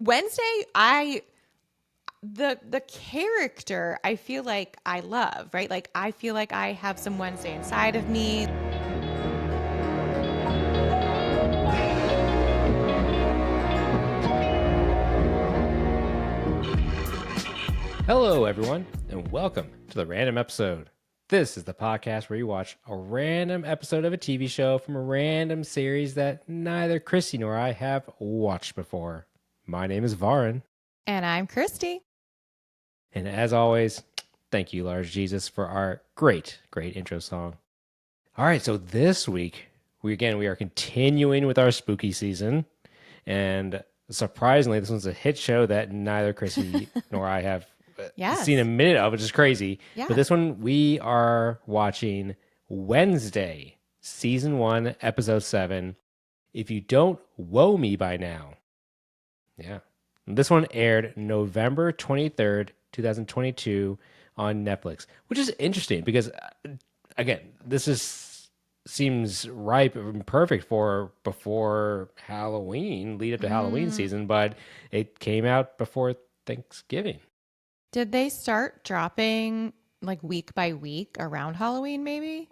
Wednesday, the character I feel like I love, right? Like I feel like I have some Wednesday inside of me. Hello, everyone, and welcome to the Random Episode. This is the podcast where you watch a random episode of a TV show from a random series that neither Christy nor I have watched before. My name is Varun. And I'm Christie. And as always, thank you, Lars Jesus, for our great intro song. All right, so this week, we are continuing with our spooky season. And surprisingly, this one's a hit show that neither Christy nor I have seen a minute of, which is crazy. Yeah. But this one, we are watching Wednesday, Season 1, Episode 7, If You Don't Woe Me By Now. Yeah. This one aired November 23rd, 2022 on Netflix, which is interesting because, again, seems ripe and perfect for before Halloween, lead up to Halloween season, but it came out before Thanksgiving. Did they start dropping like week by week around Halloween, maybe?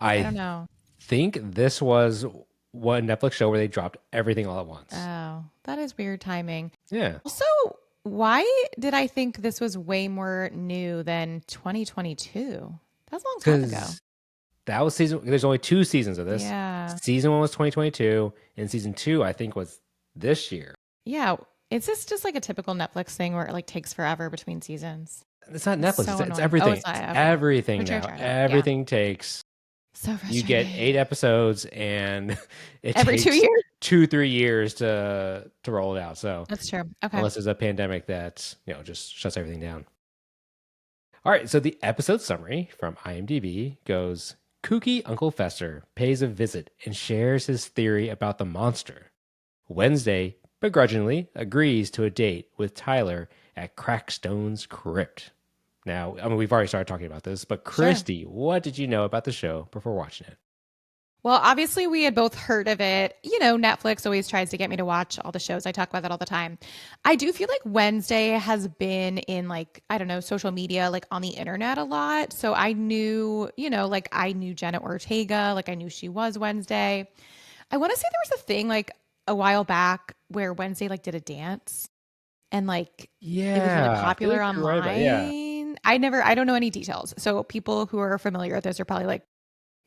I don't know. Think this was one Netflix show where they dropped everything all at once. Oh, that is weird timing. Yeah. Also, why did I think this was way more new than 2022? That was a long time ago. That was there's only 2 seasons of this. Yeah. Season 1 was 2022, and season 2, I think, was this year. Yeah. Is this just like a typical Netflix thing where it like takes forever between seasons? It's not Netflix. So it's everything. Oh, it's not, okay. Everything now. Everything takes. So frustrating. You get 8 episodes, and it every takes 2 years, 2-3 years to roll it out. So that's true. Okay. Unless there's a pandemic that just shuts everything down. All right. So the episode summary from IMDb goes: kooky Uncle Fester pays a visit and shares his theory about the monster. Wednesday begrudgingly agrees to a date with Tyler at Crackstone's crypt. Now, I mean, we've already started talking about this, but Christy, What did you know about the show before watching it? Well, obviously we had both heard of it. You know, Netflix always tries to get me to watch all the shows. I talk about that all the time. I do feel like Wednesday has been in like, I don't know, social media, like on the internet a lot. So I knew, I knew Jenna Ortega, like I knew she was Wednesday. I want to say there was a thing like a while back where Wednesday like did a dance and like it was really popular online. I don't know any details. So people who are familiar with this are probably like,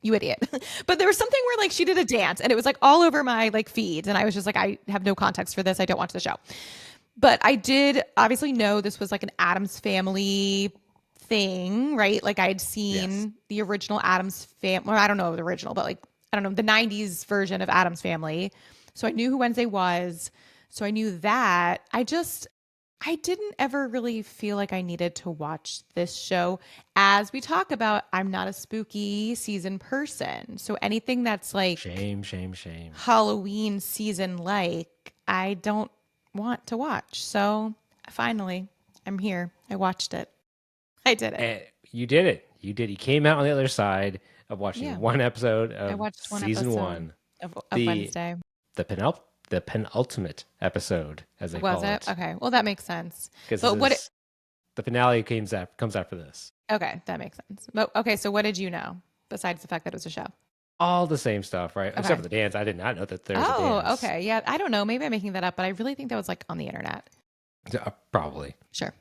you idiot. But there was something where like she did a dance and it was like all over my like feeds. And I was just like, I have no context for this. I don't watch the show. But I did obviously know this was like an Addams Family thing, right? Like I'd seen the original Addams Family. Well, I don't know the original, but like, I don't know, the 90s version of Addams Family. So I knew who Wednesday was. So I knew that. I didn't ever really feel like I needed to watch this show. As we talk about, I'm not a spooky season person. So anything that's like shame. Halloween season like, I don't want to watch. So finally, I'm here. I watched it. I did it. And you did it. You did. You came out on the other side of watching one episode of season 1 of Wednesday. The penultimate episode, as they call it. Was it? Okay. Well, that makes sense. Because the finale comes after this. Okay, that makes sense. But okay, so what did you know besides the fact that it was a show? All the same stuff, right? Okay. Except for the dance. I did not know that there was a dance. Oh, okay. Yeah, I don't know. Maybe I'm making that up, but I really think that was like on the internet. Probably. Sure.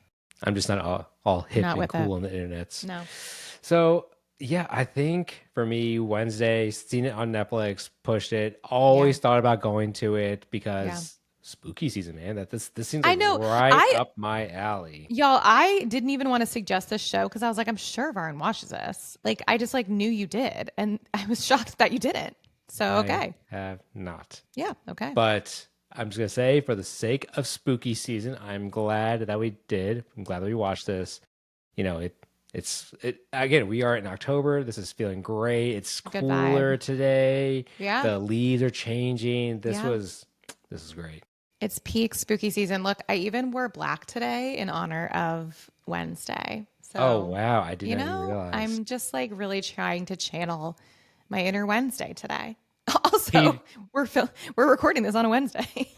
I'm just not all hip and cool on the internet. No. So, yeah, I think for me, Wednesday, seen it on Netflix, pushed it, always thought about going to it because spooky season, man. This seems like up my alley. Y'all, I didn't even want to suggest this show because I was like, I'm sure Varun watches this. Like, I just like knew you did. And I was shocked that you didn't. So, okay. I have not. Yeah, okay. But I'm just going to say, for the sake of spooky season, I'm glad that we did. I'm glad that we watched this. It's again, we are in October. This is feeling great. It's cooler today. Yeah. The leaves are changing. This is great. It's peak spooky season. Look, I even wore black today in honor of Wednesday. So, oh, wow. I didn't even realize. I'm just like really trying to channel my inner Wednesday today. Also, we're recording this on a Wednesday.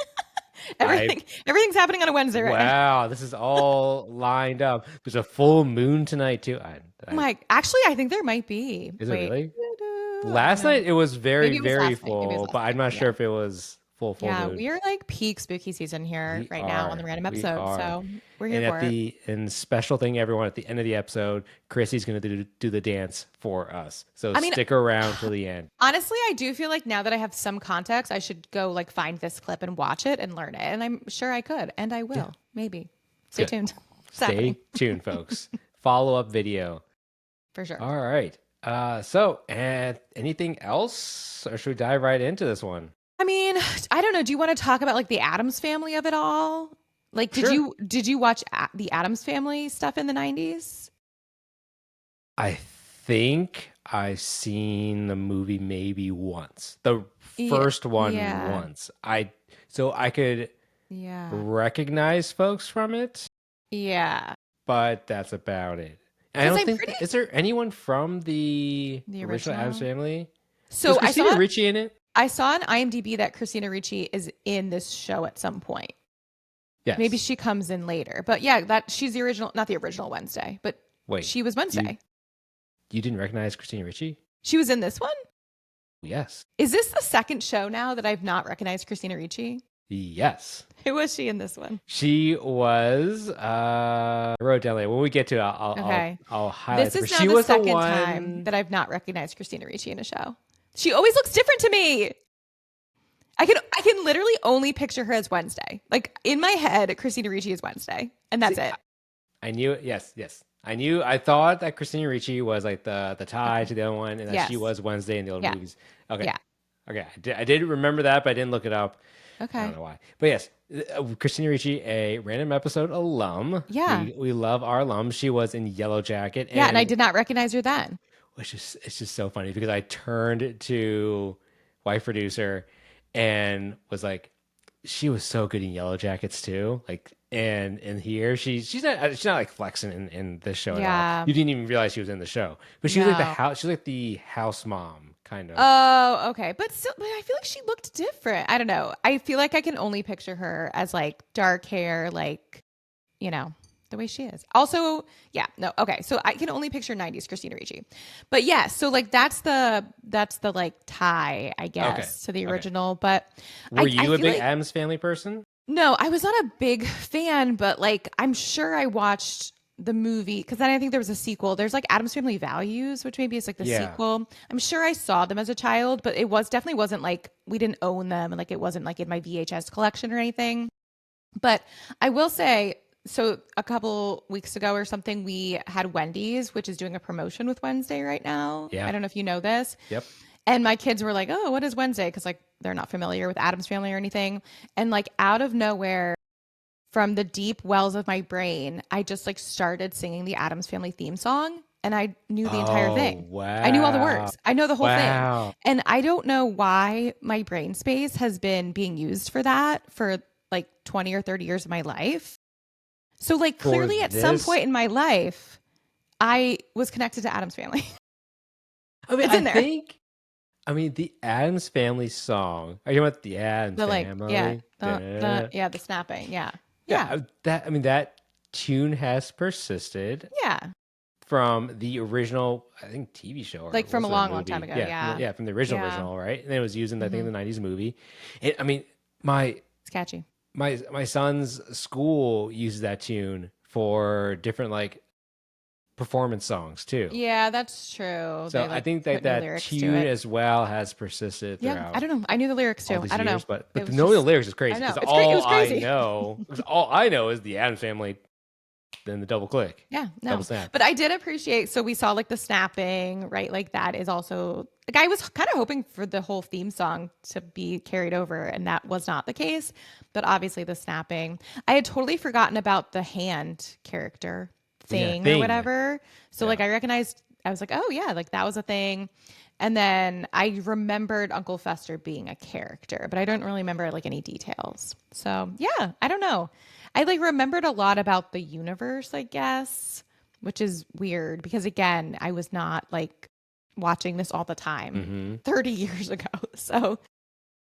I Everything's happening on a Wednesday right now. wow, this is all lined up. There's a full moon tonight too. Actually, I think there might be. Is it Wait, really? I don't Last know. night it was very, Maybe it was very last night. Maybe it was full, but last I'm night. not Yeah. sure if it was full Yeah, moon. we are like peak spooky season here right now on the random We episode. are. So we're here And for it. special thing, everyone, at the end of the episode, Chrissy's gonna do the dance for us. So I mean, stick around till the end. honestly, I do feel like now that I have some context, I should go like find this clip and watch it and learn it. And I'm sure I could, and I Yeah, will. Maybe. Stay good. tuned. It's happening Stay tuned, folks. Follow up video. for sure. All right. So, and anything else, or should we dive right into this one? I mean, I don't know. Do you want to talk about like the Addams Family of it all? Like, Sure. did you watch the Addams Family stuff in the 90s? I think I've seen the movie maybe once. The Yeah, first one yeah, once. I could yeah, recognize folks from it, yeah. but that's about it. And I Because don't I'm think pretty is there anyone from the the original Addams original. Family? Was So Christina Ricci in it? I saw on IMDb that Christina Ricci is in this show at some point. Maybe Yes. she comes in later. But yeah, that she's the original, not the original Wednesday, but Wait, she was you Wednesday. you didn't recognize Christina Ricci? She was in this one? Yes. Is this the second show now that I've not recognized Christina Ricci? Yes. Who was she in this one? She was I wrote it down later. When we get to it, Okay. I'll highlight This it. is But now she the was the second time one. that I've not recognized Christina Ricci in a show. She always looks different to me. I can literally only picture her as Wednesday. Like in my head, Christina Ricci is Wednesday, and that's See, it. I knew it. Yes, yes. I thought that Christina Ricci was like the tie Okay. to the other one, and that she Yes. was Wednesday in the other Yeah. movies. Okay. Yeah. Okay. I did remember that, but I didn't look it up. I don't Okay. know why. But yes, Christina Ricci, a random episode alum. Yeah. We love our alums. She was in Yellow Jacket, Yeah, and I and did not recognize her then. it's just so funny because I turned to wife producer and was like, she was so good in Yellow Jackets too. Like, and in here, she's not like flexing in this show at all. Yeah. You didn't even realize she was in the show, but she was like the No. house. She's like the house mom kind of. Oh, okay. But still, but I feel like she looked different. I don't know. I feel like I can only picture her as like dark hair, like, you know, the way she is. Also, yeah, no, okay. So I can only picture 90s Christina Ricci. But yeah, so like that's the like tie, I Okay, guess, to the okay. original. But Were I you a feel big like Addams Family person? no, I was not a big fan, but like I'm sure I watched the movie because then I think there was a sequel. There's like Addams Family Values, which maybe is like the Yeah. sequel. I'm sure I saw them as a child, but it was definitely wasn't like we didn't own them and like it wasn't like in my VHS collection or anything. But I will say, so a couple weeks ago or something, we had Wendy's, which is doing a promotion with Wednesday right now. Yeah. I don't know if you know this. Yep. And my kids were like, "Oh, what is Wednesday?" Because like they're not familiar with Addams Family or anything. And like out of nowhere, from the deep wells of my brain, I just like started singing the Addams Family theme song, and I knew the entire Oh thing. I knew all the wow. words. I know the whole thing. Wow. And I don't know why my brain space has been being used for that for like 20 or 30 years of my life. So like For clearly at some this, point in my life, I was connected to Addams Family. I mean, It's in there. the Addams Family song. Are you talking about the Addams The like, yeah, Family? the snapping. Yeah. Yeah, Yeah. that tune has persisted Yeah. from the original, I think, TV show or Like from a was it long, long movie? time ago. Yeah, Yeah. from the Yeah. original, right? And then it was used in I think Hmm. the '90s movie. And I mean, my It's catchy. my son's school uses that tune for different like performance songs too. Yeah, that's true. So They I like think put new that lyrics to tune it. as well has persisted Yeah, I throughout don't know. I knew the lyrics all too. these I don't know. years, but It was knowing the just, lyrics is I crazy know. because It's great. It was all I crazy. know, 'cause all I know is the Addams Family, then the double click, Yeah, double no. snap. But I did appreciate, so we saw like the snapping, right? Like that is also, like I was kind of hoping for the whole theme song to be carried over, and that was not the case. But obviously the snapping. I had totally forgotten about the hand character Yeah, thing or thing. whatever. So Yeah. like I recognized, I was like, oh yeah, like that was a thing. And then I remembered Uncle Fester being a character, but I don't really remember like any details. So yeah, I don't know. I like remembered a lot about the universe, I guess, which is weird because again, I was not like watching this all the time Mm-hmm. 30 years ago. So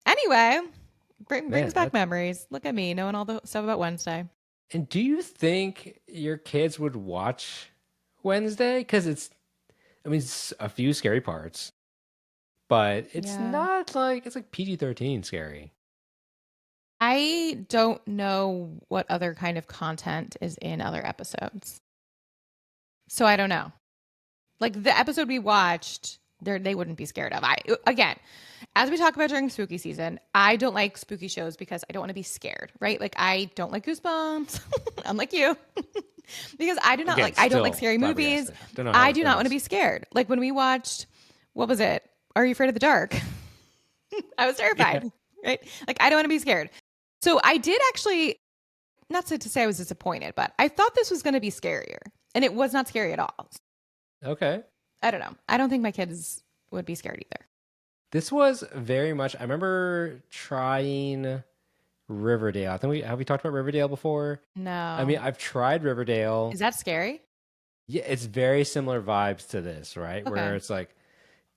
anyway, Brings Man, back memories. Look at me knowing all the stuff about Wednesday. and do you think your kids would watch Wednesday? Because I mean, it's a few scary parts, but it's Yeah. not like, it's like PG-13 scary. I don't know what other kind of content is in other episodes. So I don't know. Like the episode we watched, they wouldn't be scared of. I again, as we talk about during spooky season, I don't like spooky shows because I don't want to be scared, right? Like I don't like Goosebumps, unlike you, because Again, I don't like still scary movies. flabbergasted. Don't know how I it do not want to feels. be scared. Like when we watched, what was it? Are You Afraid of the Dark? I was Yeah. terrified, right? Like I don't want to be scared. So I did actually, not to say I was disappointed, but I thought this was going to be scarier, and it was not scary at all. Okay. I don't know. I don't think my kids would be scared either. This was very much, I remember trying Riverdale. I think have we talked about Riverdale before? I mean, No. I've tried Riverdale. Is that scary? Yeah, it's very similar vibes to this, right? Where Okay. it's like A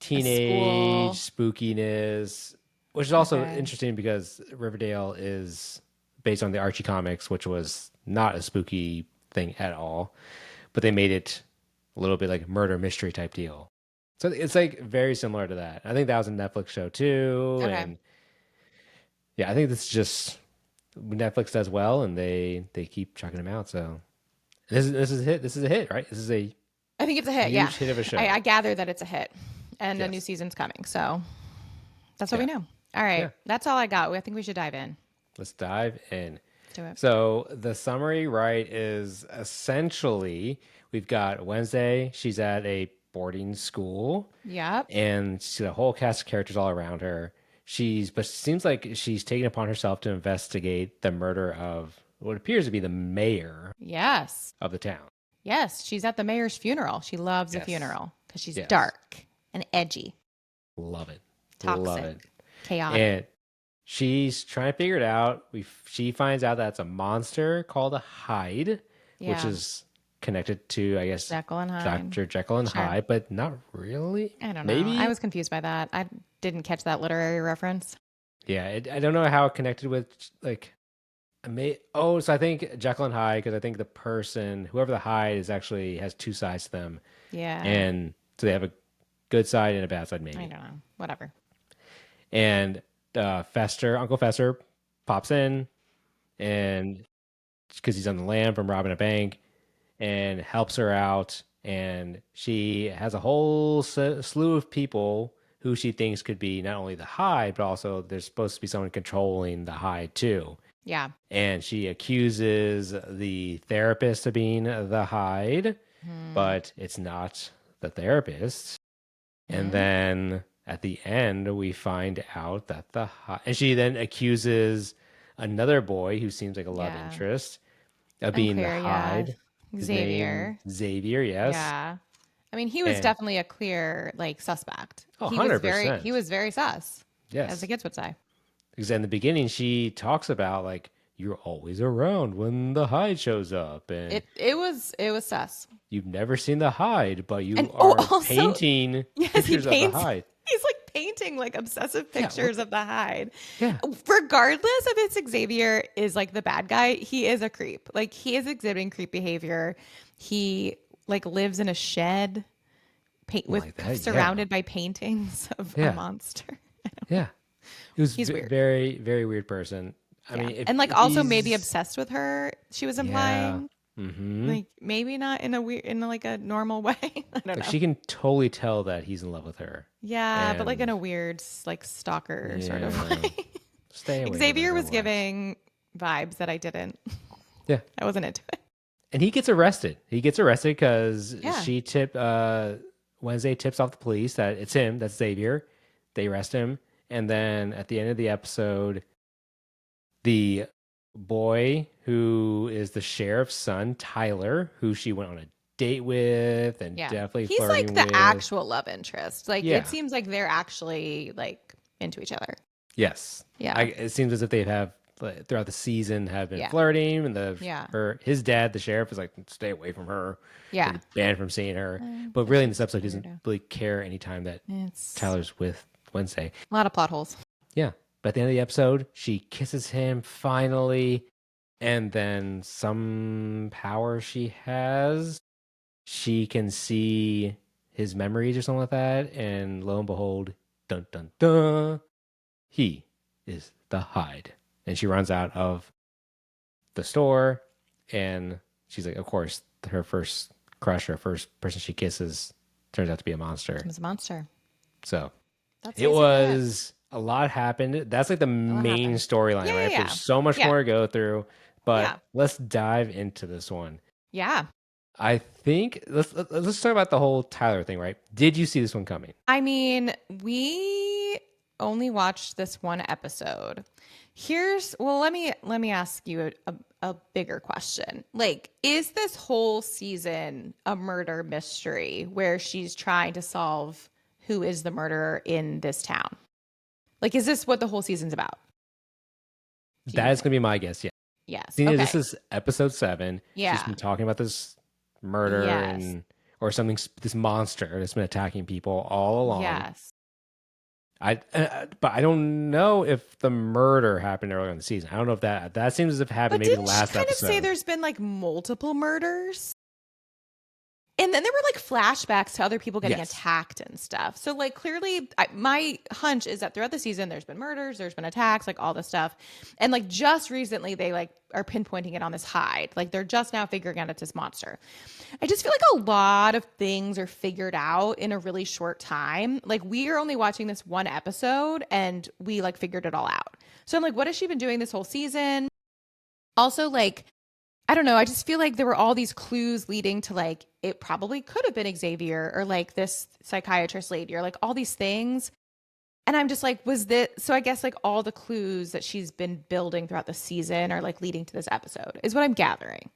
teenage school. spookiness, which is also Okay. interesting because Riverdale is based on the Archie comics, which was not a spooky thing at all, but they made it a little bit like murder mystery type deal. So it's like very similar to that. I think that was a Netflix show too, Okay. and yeah, I think this is just Netflix does well, and they keep chucking them out. So this is a hit. This is a hit, right? This is a I think it's a hit. Yeah. huge hit of a I show. gather that it's a hit and a new Yes. season's coming. So that's what we Yeah. know. All right. Yeah. That's all I got. I think we should dive in. Let's dive in. Let's do it. So the summary, right, is essentially we've got Wednesday. She's at a boarding school, Yep. and she's got a whole cast of characters all around her. But it seems like she's taken upon herself to investigate the murder of what appears to be the mayor Yes. of the town. Yes. She's at the mayor's funeral. She loves a Yes. funeral because she's Yes. dark and edgy, Love it. Love toxic, it. chaotic. And she's trying to figure it out. She finds out that it's a monster called a Hyde, which Yeah. is connected to, I guess, Jekyll and Hyde. Dr. Jekyll and Sure. Hyde, but not really. I don't know. I Maybe. was confused by that. I didn't catch that literary reference. Yeah, I don't know how it connected with like. So I think Jekyll and Hyde, because I think the person, whoever the Hyde is, actually has two sides to them, Yeah. and so they have a good side and a bad side, I maybe. don't know. Whatever. And Uncle Fester, pops in, and because he's on the lam from robbing a bank, and helps her out. And she has a whole slew of people who she thinks could be not only the Hyde, but also there's supposed to be someone controlling the Hyde too. Yeah. And she accuses the therapist of being the Hyde, Hmm. but it's not the therapist. And Hmm. then at the end, we find out that and she then accuses another boy who seems like a love Yeah. interest of being the Unclear. Yeah. Hyde. His name Xavier. Xavier, yes. Yeah. I mean, he was And definitely a clear like suspect. oh, He 100%. was very sus, as the Yes. kids would say. Because in the beginning, she talks about like, you're always around when the Hyde shows up, and It was sus. you've never seen the Hyde, but And you are also, painting yes, he pictures of the paints. Hyde. He's like painting like obsessive Yeah, pictures of the Hyde. yeah. Regardless if it's Xavier is like the bad guy, he is a creep. Like he is exhibiting creep behavior. He like lives in a shed, with Like that, yeah. surrounded by paintings of a Yeah. monster. Yeah. He was He's weird. very, very weird person. I Yeah. mean, And like if also maybe he's obsessed with her, she was yeah, implying. mm-hmm. Like maybe not in a weird in like a normal way. I don't Like know. she can totally tell that he's in love with her, Yeah, but like in and a weird like stalker sort of yeah, way. stay away from Xavier her, was relax. giving vibes that I didn't. Yeah, I wasn't into it. and he gets arrested. He gets arrested because Yeah. Wednesday tips off the police that it's him, that's Xavier. They arrest him, and then at the end of the episode, the boy who is the sheriff's son, Tyler, who she went on a date with and Yeah. definitely He's like flirting the with. actual love interest. Like Yeah. it seems like they're actually like into each other. Yes. Yeah. It seems as if they have like, throughout the season have been Yeah. flirting, and Yeah. his dad, the sheriff, is like, stay away from her. Yeah. Been banned from seeing her. But really in this episode, he doesn't weirdo. really care anytime that It's Tyler's with Wednesday. a lot of plot holes. Yeah. But at the end of the episode, she kisses him finally. And then some power she has, she can see his memories or something like that. And lo and behold, dun dun dun, he is the Hyde. And she runs out of the store, and she's like, of course, her first crush, her first person she kisses, turns out to be a monster. It's a monster. So That's it basically it. was a lot happened. That's like the What main happened? storyline, Yeah, yeah, right? There's yeah. so much Yeah. more to go through, Yeah. but let's dive into this one. Yeah. I think let's talk about the whole Tyler thing, right? Did you see this one coming? I mean, we only watched this one episode. Let me ask you a bigger question. Like, is this whole season a murder mystery where she's trying to solve who is the murderer in this town? Like, is this what the whole season's about? Do you That is think? going to be my guess. Yeah. Yes. Seeing as Okay. this is episode 7, she's Yeah. been talking about this murder Yes. and or something, this monster that's been attacking people all along. Yes. But I don't know if the murder happened earlier in the season. I don't know if that seems as if it happened But maybe the didn't she last kind of say episode. there's been like multiple murders? And then there were like flashbacks to other people getting Yes. attacked and stuff. So like clearly, my hunch is that throughout the season, there's been murders, there's been attacks, like all this stuff, and like just recently they like are pinpointing it on this Hyde. Like they're just now figuring out it's this monster. I just feel like a lot of things are figured out in a really short time. Like we are only watching this one episode and we like figured it all out. So I'm like, what has she been doing this whole season? Also, like I don't know. I just feel like there were all these clues leading to like it probably could have been Xavier or like this psychiatrist lady or like all these things. And I'm just like, was this so I guess like all the clues that she's been building throughout the season are like leading to this episode, is what I'm gathering.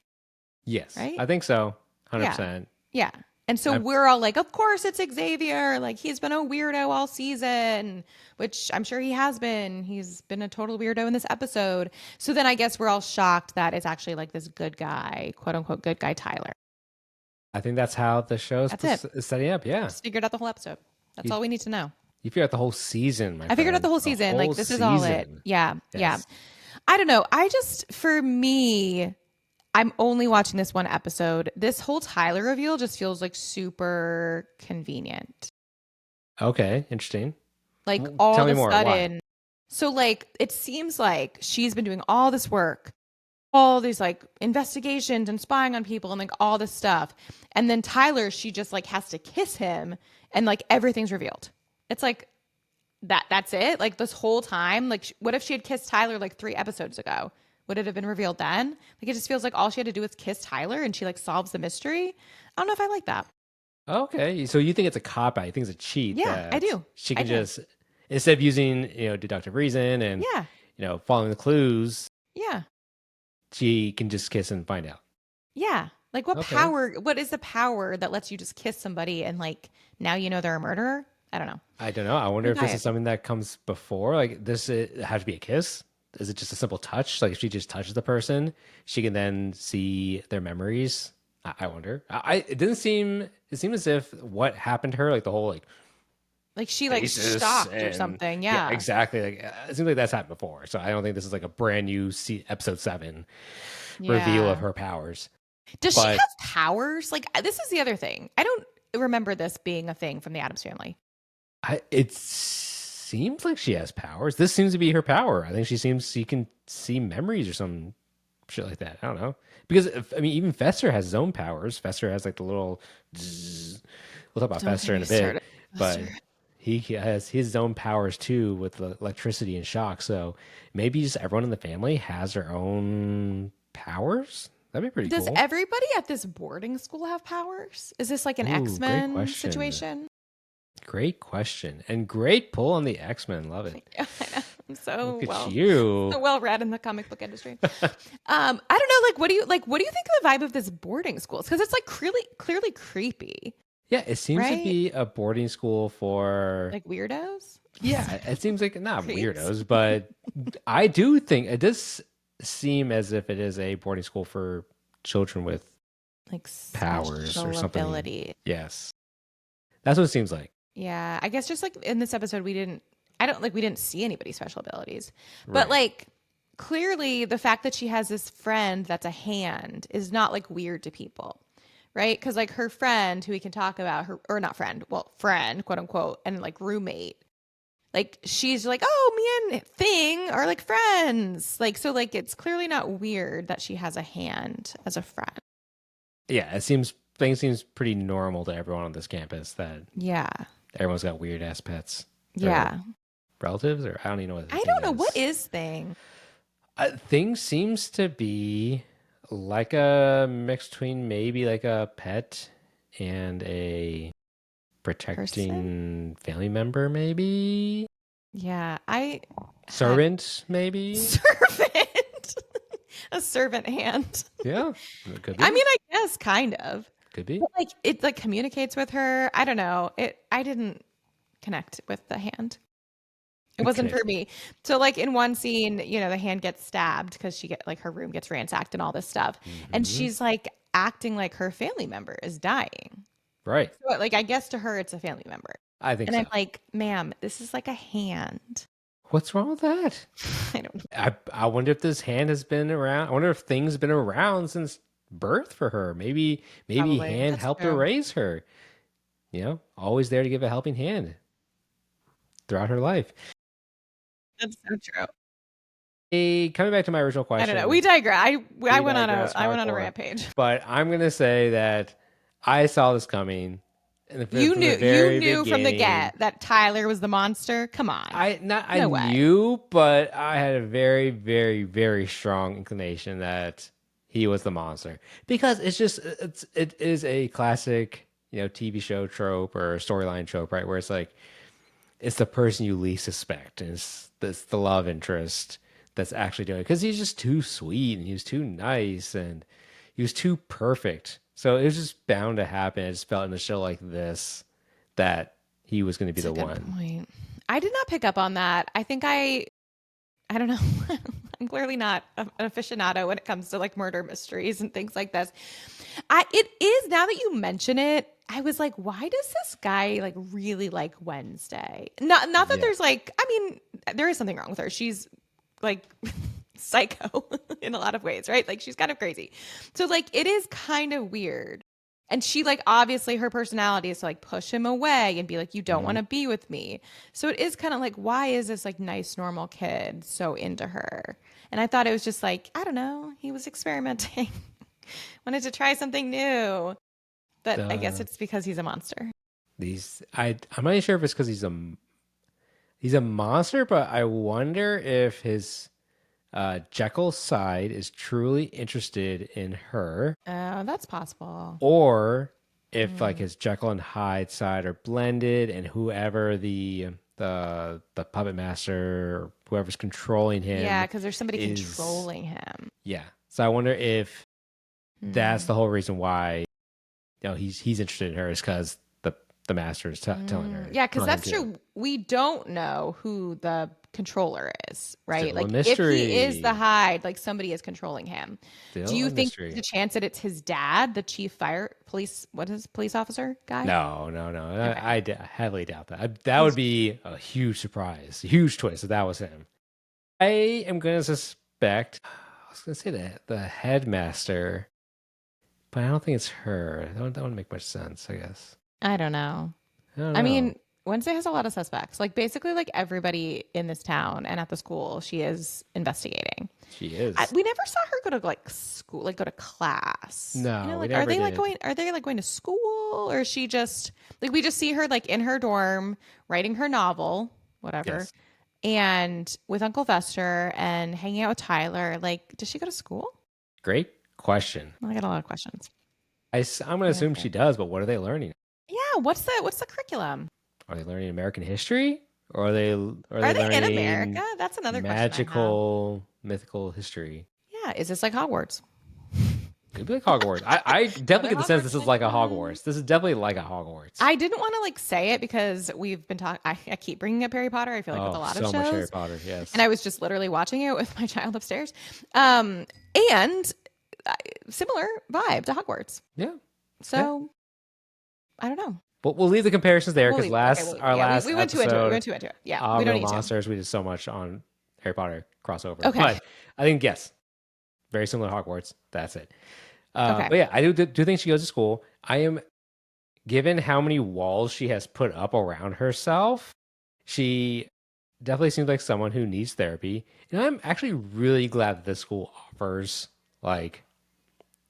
Yes, Right? I think so. Yeah. 100%. Yeah. And so I we're all like, of course it's Xavier. Like he's been a weirdo all season, which I'm sure he has been. He's been a total weirdo in this episode. So then I guess we're all shocked that it's actually like this good guy, quote unquote, good guy Tyler. I think that's how the show That's it. is setting up. Yeah. Just figured out the whole episode. That's You, all we need to know. you figured out the whole season, my I figured out friend. the whole The season. whole Like this is all it. season. Yeah. Yeah. Yes. I don't know. For me, I'm only watching this one episode. This whole Tyler reveal just feels like super convenient. Okay, interesting. Like Tell all me of a more. Why? sudden. So like it seems like she's been doing all this work, all these like investigations and spying on people and like all this stuff. And then Tyler, she just like has to kiss him and like everything's revealed. It's like that's it. Like this whole time, like what if she had kissed Tyler like 3 episodes ago? Would it have been revealed then? Like it just feels like all she had to do was kiss Tyler and she like solves the mystery. I don't know if I like that. Okay, so you think it's a cop out? You think it's a cheat Yeah, I that do. she I can do. just instead of using deductive reason and Yeah. following the clues, Yeah. she can just kiss and find out. Yeah. Like Okay, what is the power that lets you just kiss somebody and like now you know they're a murderer? I don't know. I don't know. I wonder Don't if buy this is it. something that comes before. Like this, it have to be a kiss. Is it just a simple touch? Like if she just touches the person, she can then see their memories. I wonder. It didn't seem. It seemed as if what happened to her, like the whole like Like she like basis shocked or and something. yeah, Yeah. exactly. Like it seems like that's happened before. So I don't think this is like a brand new episode 7 reveal of Yeah. her powers. Does she But have powers? Like this is the other thing. I don't remember this being a thing from the Addams Family. it seems like she has powers. This seems to be her power. I think she can see memories or some shit like that. I don't know because I mean even Fester has his own powers. Fester has like the little. Zzz. We'll talk about Don't Fester get in me a bit, started. but Buster. he has his own powers too with the electricity and shock. So maybe just everyone in the family has their own powers. That'd be pretty Does cool. everybody at this boarding school have powers? Is this like an Ooh, great X-Men question. situation? Great question and great pull on the X-Men. Love it. Yeah, I know. I'm Look at you. so well read in the comic book industry. I don't know. Like, what do you think of the vibe of this boarding school? Because it's like clearly creepy, Yeah, it seems to right? be a boarding school for Like weirdos, yeah, it seems like not creeps, weirdos, but I do think it does seem as if it is a boarding school for children with like powers or special something. ability. Yes. That's what it seems like. Yeah, I guess just like in this episode, we didn't. I don't like we didn't see anybody's special abilities. But Right. like clearly the fact that she has this friend that's a hand is not like weird to people. Right? Because like her friend who we can talk about, her or not friend, well, friend, quote unquote, and like roommate, like she's like, oh, me and Thing are like friends. Like so like it's clearly not weird that she has a hand as a friend. Yeah, it seems things seems pretty normal to everyone on this campus that Yeah. everyone's got weird ass pets or Yeah. relatives, or I don't even know what the I thing don't know what is. is Thing. Thing seems to be like a mix between maybe like a pet and a Person? protecting family member, maybe Yeah, I had servant, maybe. servant. A servant hand. Yeah, it could I be. mean, I guess kind of. Could be. But like it like communicates with her. I don't know. I didn't connect with the hand. It wasn't Okay. for me. So like in one scene, the hand gets stabbed because she get like her room gets ransacked and all this stuff. And Hmm. she's like acting like her family member is dying. Right. So like I guess to her it's a family member. I think And I'm so. like, ma'am, this is like a hand. What's wrong with that? I don't know. I wonder if this hand has been around. I wonder if thing's been around since birth for her. Maybe Probably. hand That's helped her true. raise her. Always there to give a helping hand throughout her life. That's so true. Coming back to my original I don't know. We question, digress. I we went on digress I went on a hardcore. rampage. But I'm gonna say that I saw this coming from the You very knew from the beginning. get that Tyler was the monster. Come on. I No way. knew, but I had a very, very, very strong inclination that he was the monster because it is a classic TV show trope or storyline trope, right? Where it's like it's the person you least suspect, and it's the love interest that's actually doing it because he's just too sweet and he was too nice and he was too perfect. So it was just bound to happen. I just felt in a show like this that he was going to be That's a the good one. point. I did not pick up on that. I don't know. I'm clearly not an aficionado when it comes to like murder mysteries and things like this. It is now that you mention it, I was like, why does this guy like really like Wednesday? Not that Yeah. there's like, I mean, there is something wrong with her. She's like psycho in a lot of ways, right? Like she's kind of crazy. So like it is kind of weird. And she like obviously her personality is to like push him away and be like, you don't want Mhm. to be with me. So it is kind of like, why is this like nice, normal kid so into her? And I thought it was just like, I don't know, he was experimenting, wanted to try something new. But I guess The it's because he's a monster. I'm not even sure if it's because he's a monster, but I wonder if his Jekyll side is truly interested in her, Oh, that's possible. or if like Mm. his Jekyll and Hyde side are blended, and whoever the puppet master, or whoever's controlling Yeah, him, because there's somebody is controlling him. yeah. So I wonder if that's Hmm. the whole reason why he's interested in her is because the master is Yeah, because telling him that's to. true. We don't know who the controller is, right? Still a Like, if he is the mystery. Hyde, like somebody is controlling him. Do Still you a think there's mystery. a chance that it's his dad, the chief fire police? What is police officer guy? No, no, no. Okay, I heavily doubt that. That would he's be a huge surprise, a huge twist if that was him. I am going to suspect, I was going to say the headmaster, but I don't think it's her. That wouldn't make much sense, I guess. I don't know. I don't I know. mean, Wednesday has a lot of suspects. Like basically, like everybody in this town and at the school, she is investigating. She is. We never saw her go to like school, like go to class. No, we Like never did. are they like going to school or is she just like we just see her like in her dorm writing her novel, whatever, Yes. and with Uncle Fester and hanging out with Tyler. Like, does she go to school? Great question. I got a lot of questions. I'm going to Yeah, assume she does, but what are they learning? yeah. What's the curriculum? Are they learning American history? Or are Are they they in America? learning That's another question I have. magical, mythical history? Yeah, is this like Hogwarts? Could be like Hogwarts. I definitely Another get the sense Hogwarts this is like a connection. Hogwarts. This is definitely like a Hogwarts. I didn't want to like say it because we've been talking. I keep bringing up Harry Potter. I feel like with a Oh, lot of so much Harry shows, Potter. and Yes. I was just literally watching it with my child upstairs. Um, and uh, similar vibe to Hogwarts. Yeah. Yeah. So I don't know. But we'll leave the comparisons there We'll because leave. Okay, our yeah, last we went too into it. We episode, went too into it. Yeah, we don't Real need to. Monsters, we did so much on Harry Potter crossover. Okay. But I think, yes, very similar to Hogwarts. That's it. Okay. But yeah, I do think she goes to school. I am, given how many walls she has put up around herself, she definitely seems like someone who needs therapy. And I'm actually really glad that this school offers like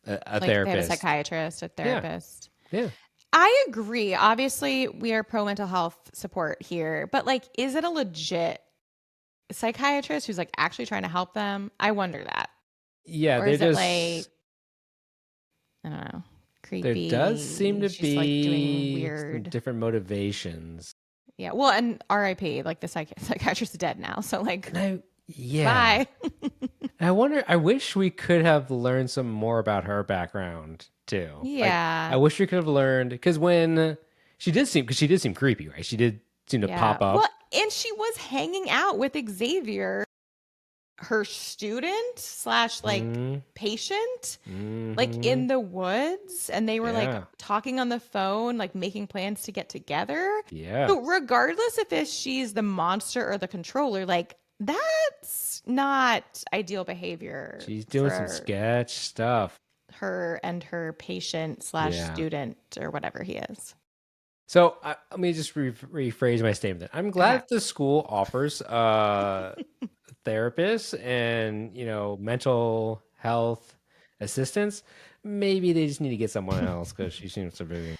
a Like they have a therapist. psychiatrist, a Yeah. therapist. Yeah. I agree. Obviously, we are pro mental health support here, but like, is it a legit psychiatrist who's like actually trying to help them? I wonder that. Yeah. Or They're is it just, like, I don't know, there does seem creepy? to She's like doing be some weird. different motivations. Yeah. Well, and RIP, like the psychiatrist is dead now. So, like, And yeah. bye. I wonder, I wish we could have learned some more about her background too. Like, I Yeah. wish we could have learned, because when because she did seem creepy, right? She did seem to Yeah. pop up. Well, and she was hanging out with Xavier, her student slash like Mm, patient, like hmm. in the woods, and they were like Yeah. talking on the phone, like making plans to get together. Yeah. So regardless if she's the monster or the controller, like that's not ideal behavior She's doing some for sketch stuff. her and her patient slash Yeah. student or whatever he is. So let me just rephrase my statement. I'm glad Okay. that the school offers therapists and mental health assistance. Maybe they just need to get someone else because she seems to be.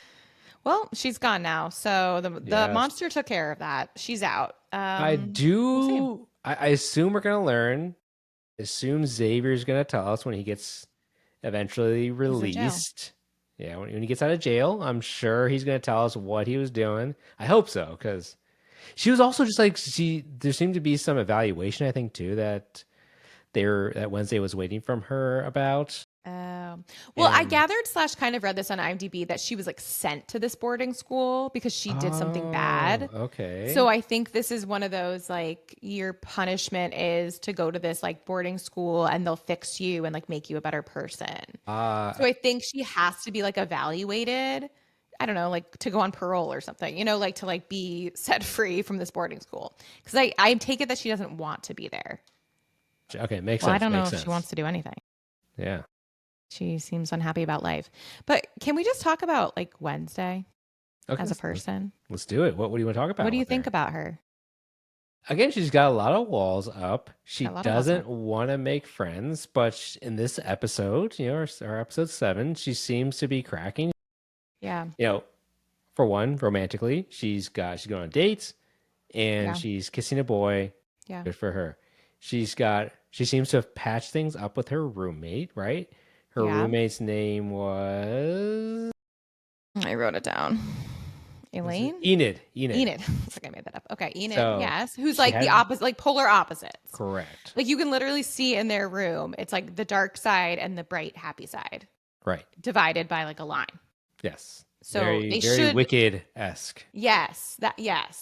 Well, she's gone now. So the Yes, monster took care of that. She's out. I We'll see. do. I assume we're gonna learn. Assume Xavier's gonna tell us when he gets eventually He's in jail. released. Yeah, when he gets out of jail, I'm sure he's gonna tell us what he was doing. I hope so, because she was also just like there seemed to be some evaluation, I think, too, that Wednesday was waiting from her about. Well, I And gathered slash kind of read this on IMDb that she was like sent to this boarding school because she did something oh, bad. So okay. I think this is one of those like your punishment is to go to this like boarding school and they'll fix you and like make you a better person. Uh So I think she has to be like evaluated. I don't know, like to go on parole or something, like to like be set free from this boarding school. Because I take it that she doesn't want to be there. okay, makes Well, I sense. don't know Makes if she sense. wants to do anything. Yeah. She seems unhappy about life. But can we just talk about like Wednesday Okay, as a person? let's do it. What do you want to talk What about do you with think her? about her? Again, she's got a lot of walls up. She Got a lot of walls doesn't up. want to make friends, but in this episode, our episode 7, she seems to be cracking. Yeah. You know, for one, romantically, she's going on dates and Yeah. she's kissing a boy. Yeah. Good for her. She seems to have patched things up with her roommate, right? Her Yeah. roommate's name was I wrote it down. Elaine? Enid. Enid. Enid. It's like I made that up. Okay. Enid. So Yes. Who's she like the had opposite, like polar opposites. correct. Like you can literally see in their room, it's like the dark side and the bright, happy side Right. divided by like a line. Yes. So Very, they very should, Wicked-esque. yes,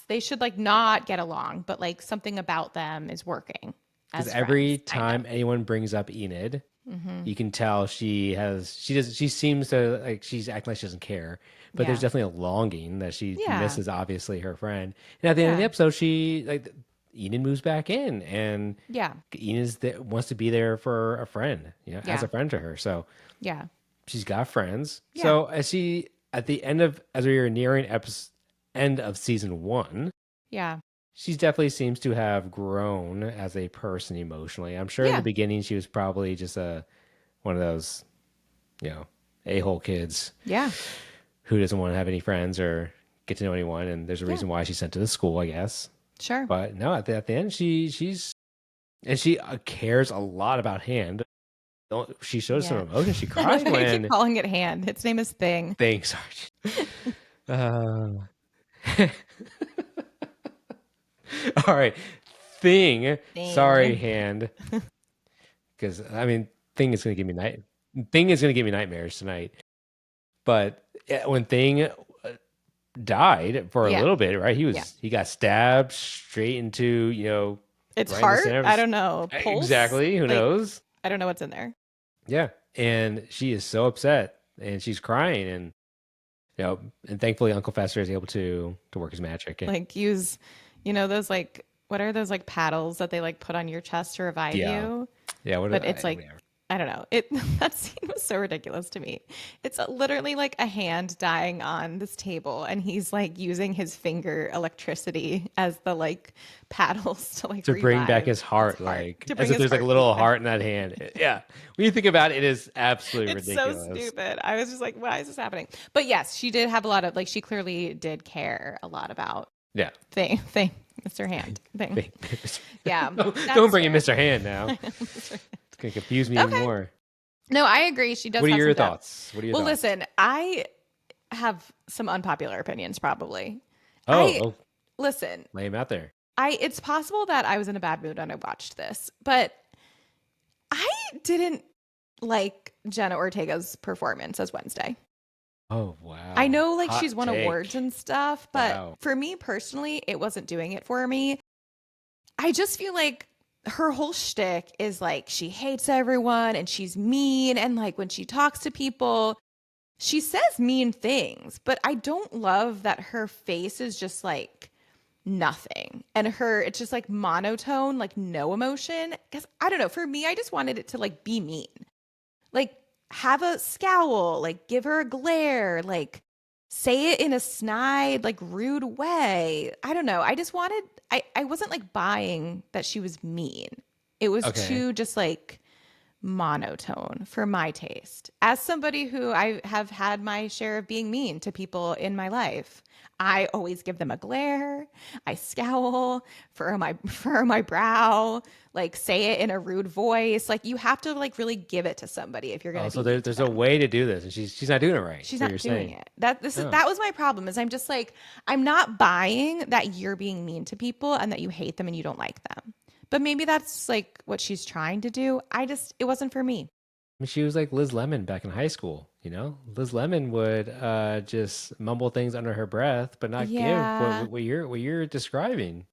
they should like not get along, but like something about them is working Because as friends, every kind of. time anyone brings up Enid, Hmm. you can tell she seems to, like, she's acting like she doesn't care, but there's Yeah. definitely a longing that she Yeah. misses, obviously, her friend. And at the end of the Yeah. episode, Enid moves back in, and Yeah. wants to be there for a friend, as Yeah. a friend to her. So Yeah. she's got friends. Yeah. So as we were nearing end of season 1, Yeah. she definitely seems to have grown as a person emotionally. I'm sure in the Yeah. beginning she was probably just one of those, a-hole kids Yeah. who doesn't want to have any friends or get to know anyone, and there's a Yeah. reason why she's sent to the school, I guess. Sure. But no, at the end, she cares a lot about Hand. She shows some Yeah. emotion. She I love cried how you keep when calling it Hand. Its name is Thing. thanks, Archie. Uh, all right, Thing. Sorry, Thing. Hand. Because Thing is going to give me Thing is going to give me nightmares tonight. But when Thing died for a Yeah. little bit, right? Yeah. He got stabbed straight into It's right in the heart. center of I don't know. Pulse. exactly. Who Like knows? I don't know what's in there. Yeah, and she is so upset and she's crying, and and thankfully Uncle Fester is able to work his magic. Like use, those like what are those like paddles that they like put on your chest to revive Yeah, you? yeah. But it's like Whatever. I don't know. It that scene was so ridiculous to me. It's literally like a hand dying on this table, and he's like using his finger electricity as the like paddles to like To bring back revive his his heart, heart, like to as bring if his there's like a heart beat little back. heart in that hand. Yeah, when you think about it, it is absolutely It's so ridiculous. stupid. I was just like, why is this happening? But yes, she did have a lot of like she clearly did care a lot about Yeah. thing Mr. Hand thing. Yeah, Don't that's bring in fair. Mr. Hand now. It's gonna confuse me even Okay. more. No, I agree. She does What are have some your depth. thoughts? What are your Well, thoughts? listen, I have some unpopular opinions probably. Oh, I oh, listen, lay him out there. I it's possible that I was in a bad mood when I watched this, but I didn't like Jenna Ortega's performance as Wednesday. Oh, I wow. know like she's Hot won awards take. and stuff, but Wow. for me personally, it wasn't doing it for me. I just feel like her whole shtick is like she hates everyone and she's mean. And like when she talks to people, she says mean things, but I don't love that her face is just like nothing. And it's just like monotone, like no emotion. Because I don't know. For me, I just wanted it to like be mean. Like have a scowl, like give her a glare, like say it in a snide, like rude way. I don't know. I wasn't like buying that she was mean. It was Okay. too just like monotone for my taste. As somebody who I have had my share of being mean to people in my life, I always give them a glare. I scowl, furrow my brow, like say it in a rude voice. Like you have to like really give it to somebody if you're going Oh, to so be mean to there's a them. way to do this, and she's not doing it right. She's So you're not doing saying, it. oh, That was my problem is I'm just like I'm not buying that you're being mean to people and that you hate them and you don't like them. But maybe that's like what she's trying to do. It wasn't for me. I mean, she was like Liz Lemon back in high school. Liz Lemon would just mumble things under her breath, but not give Yeah. what you're describing.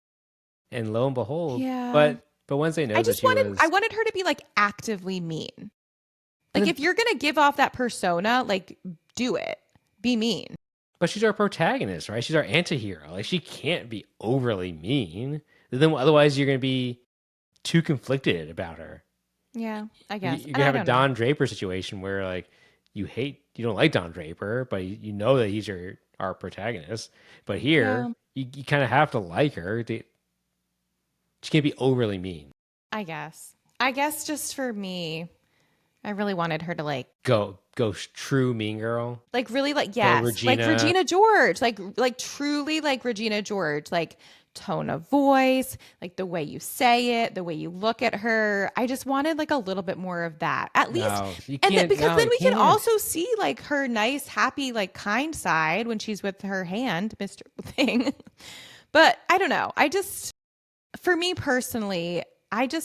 And lo and behold, Yeah. but Wednesday knows that she I was. wanted her to be like actively mean. Like And if you're going to give off that persona, like do it. Be mean. But she's our protagonist, right? She's our anti-hero. Like she can't be overly mean. Then otherwise you're gonna be too conflicted about her. Yeah, I You- guess. You're And gonna I have a don't know. Don Draper situation where like you don't like Don Draper, but you know that he's our protagonist. But here Yeah, you kind of have to like her. She can't be overly mean. I guess. I guess just for me, I really wanted her to Go true mean girl. like really like Go yes, like Regina. Regina George, like truly like Regina George, like tone of voice, like the way you say it, the way you look at her. I just wanted like a little bit more of that. At least No, you and can't. because No, then you we can can't. also see like her nice, happy, like kind side when she's with her hand, Mr. Thing. But I don't know. For me personally, I don't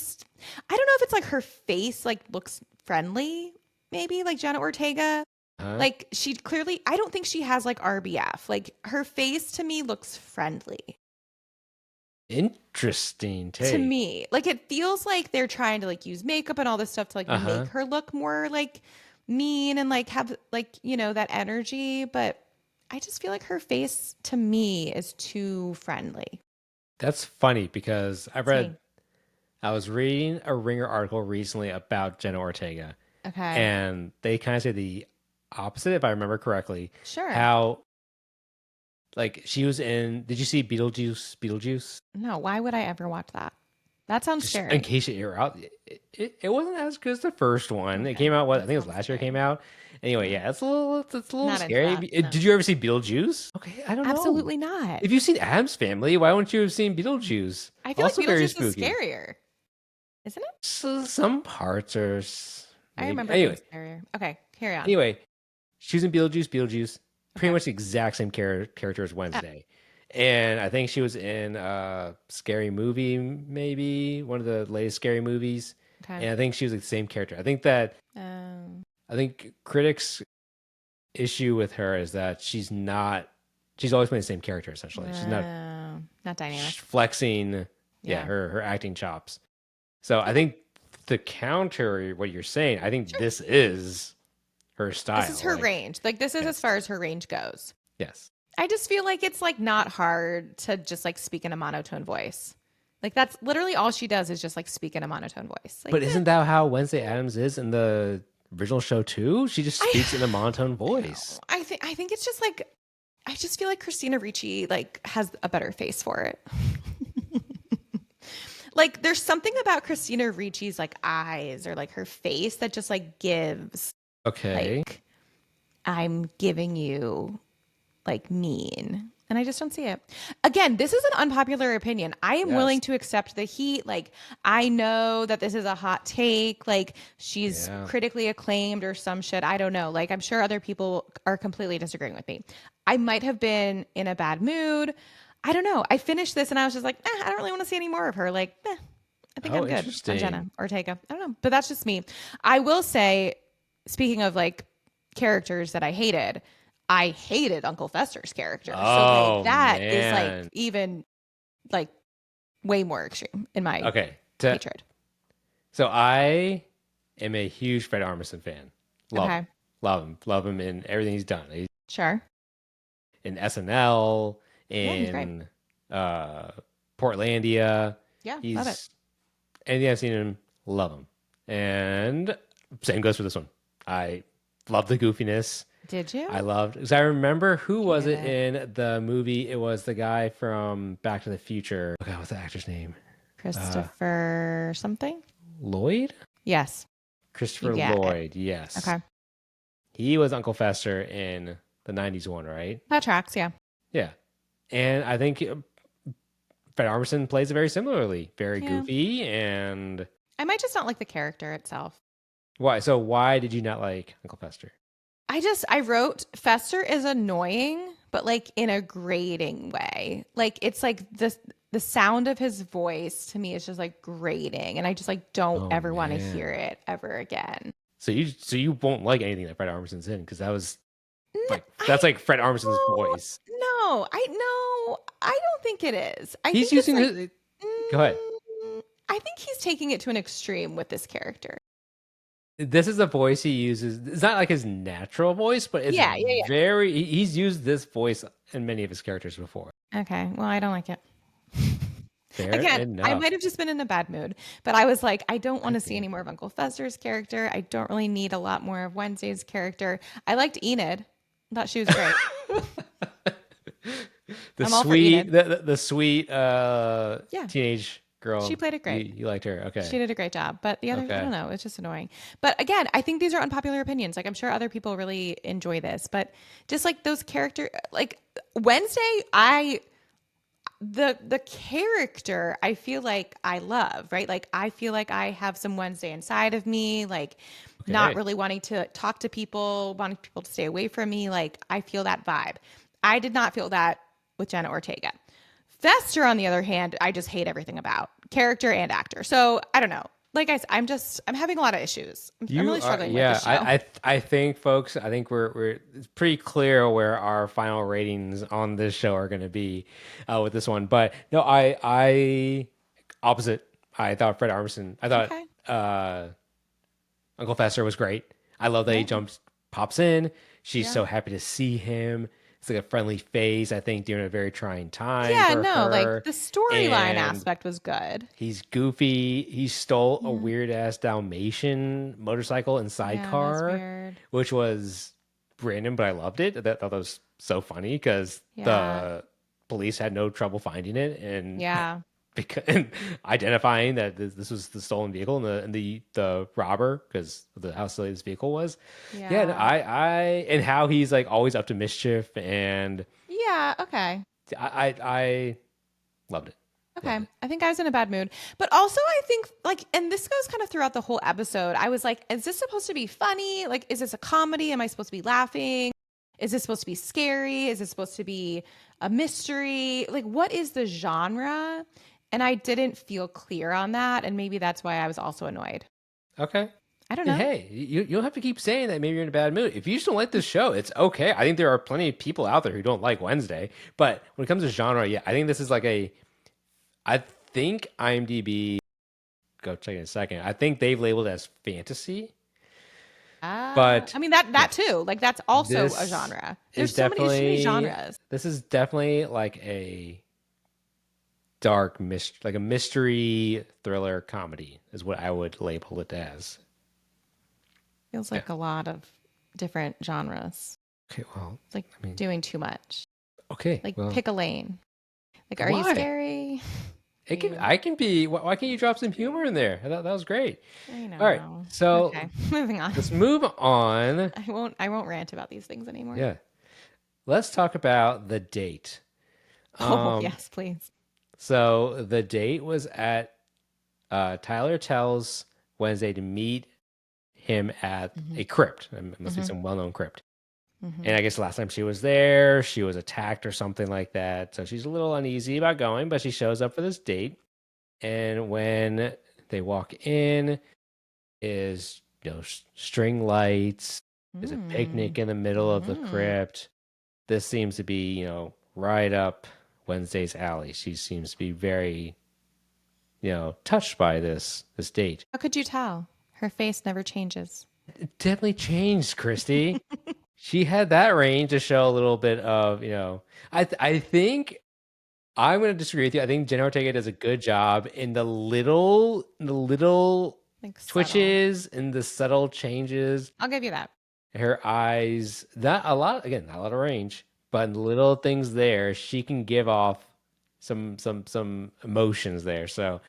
know if it's like her face like looks friendly, maybe like Jenna Ortega. Huh? Like she clearly I don't think she has like RBF. Like her face to me looks friendly. Interesting To take. me. Like it feels like they're trying to like use makeup and all this stuff to like Uh make huh. her look more like mean and like have like, that energy, but I just feel like her face to me is too friendly. That's funny because It's me. I was reading a Ringer article recently about Jenna Ortega, Okay. and they kind of say the opposite, if I remember correctly. Sure. How like she was in? Did you see Beetlejuice? Beetlejuice. No, why would I ever watch that? That sounds Just in scary. case you're out, it wasn't as good as the first one. It Okay. came out I That think it was sounds last year. It came scary. out. Anyway, No. yeah, it's a little Not into scary. that. No. Did you ever see Beetlejuice? Okay, I don't know. Absolutely not. If you've seen Addams Family, why wouldn't you have seen Beetlejuice? I feel like Also very Beetlejuice is spooky. scarier, isn't it? So some parts are I maybe. remember it being Anyway, scarier. Okay, carry on. anyway, she was in Beetlejuice. Beetlejuice, pretty Okay. much the exact same character as Uh, Wednesday, and I think she was in Scary Movie, maybe one of the latest Scary movies, okay. and I think she was like the same character. Um, I think critics' issue with her is that she's not. She's always playing the same character essentially. She's not not dynamic. flexing, yeah, Yeah. her acting chops. So I Okay. think to counter what you're saying, I think Sure. this is her This is style. her Like, range. Like this is as yes, far as her range goes. yes. I just feel like it's like not hard to just like speak in a monotone voice. Like that's literally all she does is just like speak in a monotone voice. Like But isn't that how Wednesday Addams is in the original show too? She just I, speaks in a monotone I know. voice. I think it's just like I just feel like Christina Ricci like has a better face for it. Like there's something about Christina Ricci's like eyes or like her face that just like gives Okay. like I'm giving you like mean. And I just don't see it. Again, this is an unpopular opinion. I am willing Yes. to accept the heat. Like, I know that this is a hot take. Like, she's Yeah. critically acclaimed or some shit. I don't know. Like, I'm sure other people are completely disagreeing with me. I might have been in a bad mood. I don't know. I finished this and I was just like, I don't really want to see any more of her. Like, I think Oh, I'm good on interesting. Jenna Ortega. I don't know. But that's just me. I will say, speaking of like characters that I hated Uncle Fester's character. So like Oh that is like man. even like way more extreme in my Okay. hatred. So I am a huge Fred Armisen fan. Love him. Okay. Love him. Love him in everything he's done. He's Sure. in SNL, Yeah, he's great. in Portlandia. Yeah, love it. He's anything I've seen him, love him. And same goes for this one. I love the goofiness. Did you? I loved because I remember who was Hated it it. in the movie? It was the guy from Back to the Future. Okay, what's the actor's name? Christopher something? Lloyd? Yes, you Christopher get it. Lloyd, yes. Okay. He was Uncle Fester in the 90s one, right? That tracks, yeah. Yeah. And I think Fred Armisen plays it very similarly. Very Yeah. goofy. And I might just not like the character itself. why? So, why did you not like Uncle Fester? I wrote Fester is annoying, but like in a grating way. Like it's like the sound of his voice to me is just like grating, and I just like don't Oh, ever want to hear man. it ever again. So you won't like anything that Fred Armisen's in because that was like, I that's like Fred Armisen's no, voice. I don't think it is. I He's think it's using like his. Go ahead. I think he's taking it to an extreme with this character. This is the voice he uses. It's not like his natural voice, but it's Yeah. very. He's used this voice in many of his characters before. Okay, well, I don't like it. Fair Again, I enough. might have just been in a bad mood, but I was like, I don't want to Could see be. any more of Uncle Fester's character. I don't really need a lot more of Wednesday's character. I liked Enid. Thought she was great. The I'm all for sweet, Enid. the sweet Yeah, teenage she girl. played it great. You liked her. Okay. She did a great job. But the others, I Okay. don't know. It's just annoying. But again, I think these are unpopular opinions. Like I'm sure other people really enjoy this, but just like those character, like Wednesday, the character I feel like I love, right? Like I feel like I have some Wednesday inside of me, like not Okay. really wanting to talk to people, wanting people to stay away from me. Like I feel that vibe. I did not feel that with Jenna Ortega. Fester, on the other hand, I just hate everything about character and actor. So I don't know. Like I'm having a lot of issues. I'm You really are, struggling with yeah. this show. I think, folks. I think we're it's pretty clear where our final ratings on this show are going to be with this one. But no, I opposite. I thought Fred Armisen. I thought Okay. Uncle Fester was great. I love that he Yeah. pops in. She's Yeah. so happy to see him. It's like a friendly face. I think during a very trying time Yeah, for no, like her, the storyline and aspect was good. he's goofy. He stole a Yeah. weird ass Dalmatian motorcycle and Yeah, that was sidecar, weird. which was random, but I loved it. Thought that was so funny because Yeah. the police had no trouble finding it and Yeah. because and identifying that this was the stolen vehicle and the robber because of how silly this vehicle was. Yeah, no, Yeah. I and how he's like always up to mischief and Yeah. Okay. I loved it. Loved Okay. it. I think I was in a bad mood. But also, I think, like, and this goes kind of throughout the whole episode. I was like, is this supposed to be funny? Like, is this a comedy? Am I supposed to be laughing? Is this supposed to be scary? Is this supposed to be a mystery? Like, what is the genre? And I didn't feel clear on that. And maybe that's why I was also annoyed. Okay. I don't And know. hey, you don't have to keep saying that maybe you're in a bad mood. If you just don't like this show, it's okay. I think there are plenty of people out there who don't like Wednesday. But when it comes to genre, yeah, I think this is like I think IMDb, go check in a second. I think they've labeled it as fantasy. But I mean that yes, too. Like that's also a this genre. is There's too many definitely genres. this is definitely like a dark like a mystery thriller comedy is what I would label it as. Feels Yeah. like a lot of different genres. Okay. Well, It's like I mean, doing too much. okay. Like Well, pick a lane. Like, are you why? scary? It can. You, I can be. Why can't you drop some humor in there? I thought that was great. I All right. know. So Okay, moving on. let's move on. I won't rant about these things anymore. Yeah. Let's talk about the date. Oh, Um. yes, please. So the date was at Tyler tells Wednesday to meet him at Hmm. a crypt. It must be Hmm. some well-known crypt. Hmm. And I guess the last time she was there, she was attacked or something like that. So she's a little uneasy about going, but she shows up for this date. And when they walk in, is string lights, there's a Mm. picnic in the middle of the Mm. crypt. This seems to be, right up Wednesday's alley. She seems to be very, touched by this date. How could you tell? Her face never changes. It definitely changed, Christy. She had that range to show a little bit of, I think I'm going to disagree with you. I think Jenna Ortega does a good job in the little Like subtle. twitches and the subtle changes. I'll give you that. Her eyes, not a lot, again, not a lot of range, but in the little things there, she can give off some emotions there. So,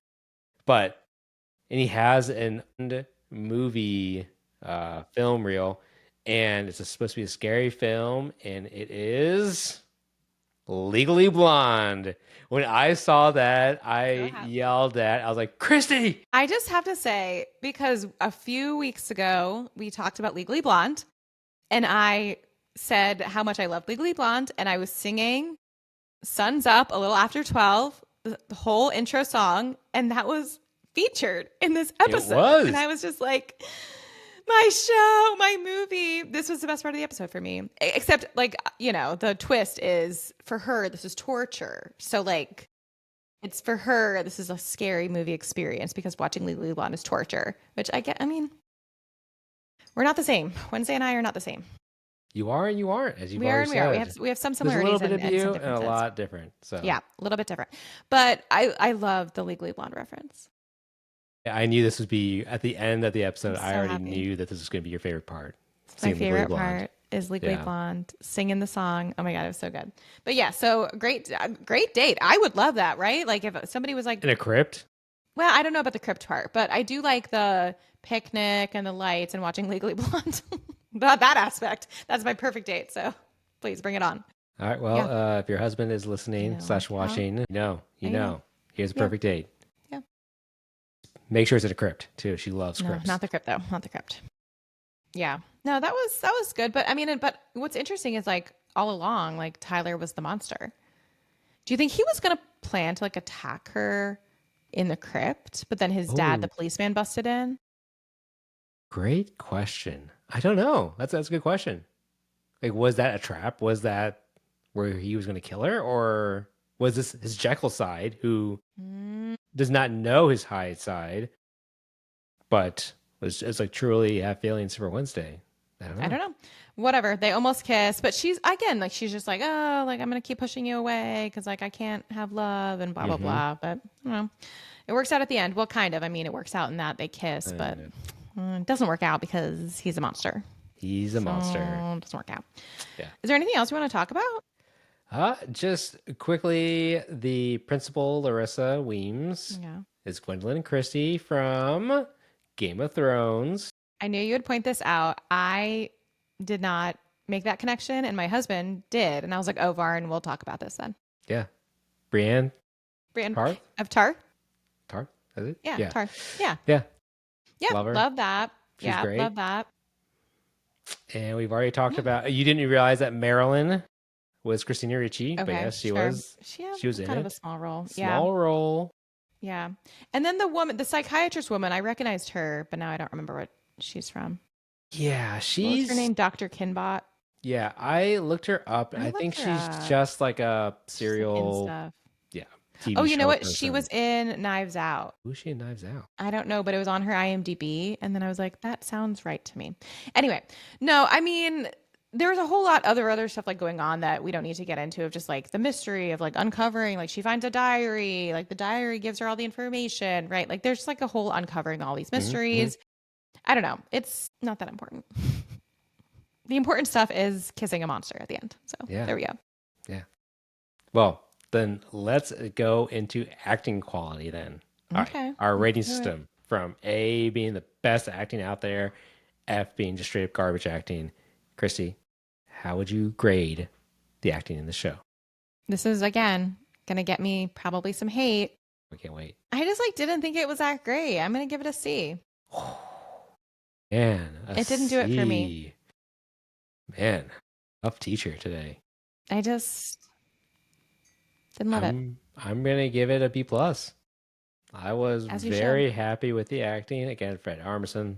but and he has an movie film reel, and supposed to be a scary film, and it is Legally Blonde. When I saw that, Go I ahead. yelled I was like, Christy! I just have to say, because a few weeks ago we talked about Legally Blonde, and I said how much I love Legally Blonde, and I was singing Sun's Up a little after 12, the whole intro song, and that was featured in this It episode. And was. I was just like, my show, my movie. This was the best part of the episode for me. Except, like, the twist is for her, this is torture. So, like, it's for her, this is a scary movie experience because watching Legally Blonde is torture, which I get. I mean, we're not the same. Wednesday and I are not the same. You are and you aren't, as you've We are already and we are. said. We have some There's a little similarities bit of and some you and a differences. lot different. So Yeah, a little bit different. But I love the Legally Blonde reference. yeah, I knew this would be at the end of the I'm episode. I so already happy. knew that this was going to be your favorite part. My Seeing Legally favorite Blonde. part is Legally Yeah. Blonde singing the song. Oh my god, it was so good. But yeah, so great date. I would love that, right? Like if somebody was like, In a crypt? well, I don't know about the crypt part, but I do like the picnic and the lights and watching Legally Blonde. That aspect. That's my perfect date. So please bring it on. All right. Well, Yeah, if your husband is I listening know. / watching, you You know. know. Here's a Yeah, perfect date. yeah. Make sure it's in a crypt too. She loves No, crypts. not the crypt though. Not the crypt. Yeah. No, that was good. But I mean, but what's interesting is like all along, like Tyler was the monster. Do you think he was gonna plan to like attack her in the crypt, but then his dad, Oh, the policeman, busted in? great question. I don't know. That's a good question. Like, was that a trap? Was that where he was going to kill her, or was this his Jekyll side who Mm, does not know his Hyde side, but was just like truly have feelings for Wednesday? I don't I know. don't know. Whatever. They almost kiss, but she's again like she's just like, oh, like I'm gonna keep pushing you away because like I can't have love and blah blah Mm-hmm. blah. But it works out at the end. Well, kind of. I mean, it works out in that they kiss, but And it doesn't work out because he's a monster. he's a So monster. it doesn't work out. Yeah. Is there anything else you want to talk about? Just quickly, the principal, Larissa Weems, Yeah. is Gwendolyn Christie from Game of Thrones. I knew you would point this out. I did not make that connection, and my husband did. And I was like, oh, Varn, we'll talk about this then. Yeah. Brienne Brienne Tarth? of Tar? Tarth? Is it? Yeah, Yeah. Tar. Yeah. Yeah. Yeah. Love her. Love that. She's Yeah. great. Love that. And we've already talked Yeah. about, you didn't realize that Marilyn was Christina Ricci, but Okay. yes, she Sure. was. She had She was in kind of a it. small role. Yeah. Small role. Yeah. And then the woman, the psychiatrist woman, I recognized her, but now I don't remember what she's from. Yeah, What was she's. her name? Dr. Kinbot. Yeah, I looked her up, and I I think looked her she's up. just like a She's like in serial. stuff. Yeah. TV Oh, you know show what? She person. was in Knives Out. Who's she in Knives Out? I don't know, but it was on her IMDb. And then I was like, that sounds right to me. Anyway, no, I mean, there's a whole lot other stuff like going on that we don't need to get into of just like the mystery of like uncovering, like she finds a diary, like the diary gives her all the information, right? Like there's like a whole uncovering all these Mm-hmm. mysteries. I don't know. It's not that important. The important stuff is kissing a monster at the end. So Yeah. there we go. Yeah. Well, then let's go into acting quality then. All right. Okay. Our Let's rating do it. system from A being the best acting out there, F being just straight up garbage acting. Christy, how would you grade the acting in the show? This is again gonna get me probably some hate. I can't wait. I just like didn't think it was that great. I'm gonna give it a C. Man, a It didn't do it for me. C. Man, tough teacher today. I just didn't love it. I'm gonna give it a B plus. I was As you should. very happy with the acting. Again, Fred Armisen,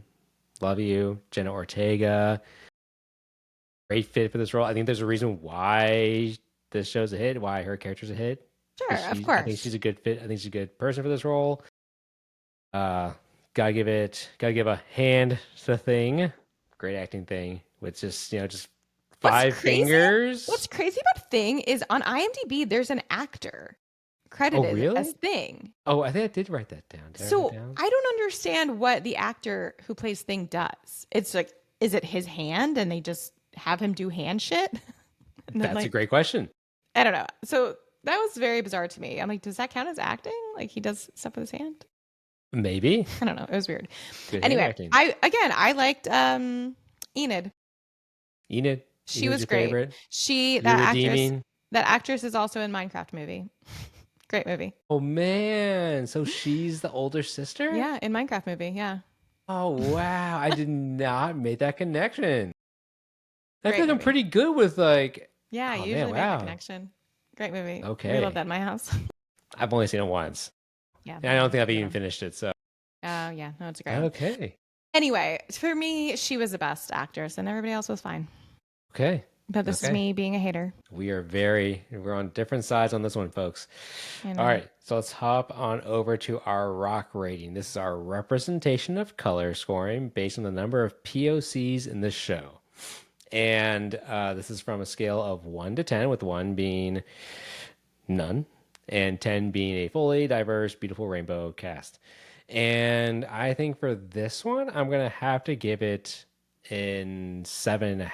love you. Jenna Ortega, great fit for this role. I think there's a reason why this show's a hit, why her character's a hit. Sure, of I think course. she's a good fit. I think she's a good person for this role. Gotta give a hand to the thing. Great acting thing with just What's five crazy? fingers. What's crazy about Thing is on IMDb there's an actor Oh, credited as really? Thing. Oh, I think I did write that down. Did I write So that down? I don't understand what the actor who plays Thing does. It's like, is it his hand and they just have him do hand shit? And then That's a like, great question. I don't know. So that was very bizarre to me. I'm like, does that count as acting? Like he does stuff with his hand? Maybe. I don't know. It was weird. Good hand Anyway, acting. I liked Enid. Enid, She Enid's was your great. favorite. She You're that actress redeeming. that actress is also in Minecraft movie. Great movie. Oh man, so she's the older sister? Yeah, in Minecraft movie. Yeah. Oh wow, I did not make that connection. I feel Great like I'm movie. pretty good with like. Yeah, I Oh man, usually make the wow. connection. Great movie. We love Okay, that in my house. I've only seen it once, Yeah. and I don't think I've Good even one. finished it. So Oh, yeah. No, it's a great one. okay, Anyway, for me, she was the best actress and everybody else was fine. okay, But this is okay. me being a hater. We're on different sides on this one, folks. I All know. right, so let's hop on over to our rock rating. This is our representation of color scoring based on the number of POCs in the show. And this is from a scale of 1 to 10, with 1 being none and 10 being a fully diverse, beautiful rainbow cast. And I think for this one, I'm going to have to give it in 7.5.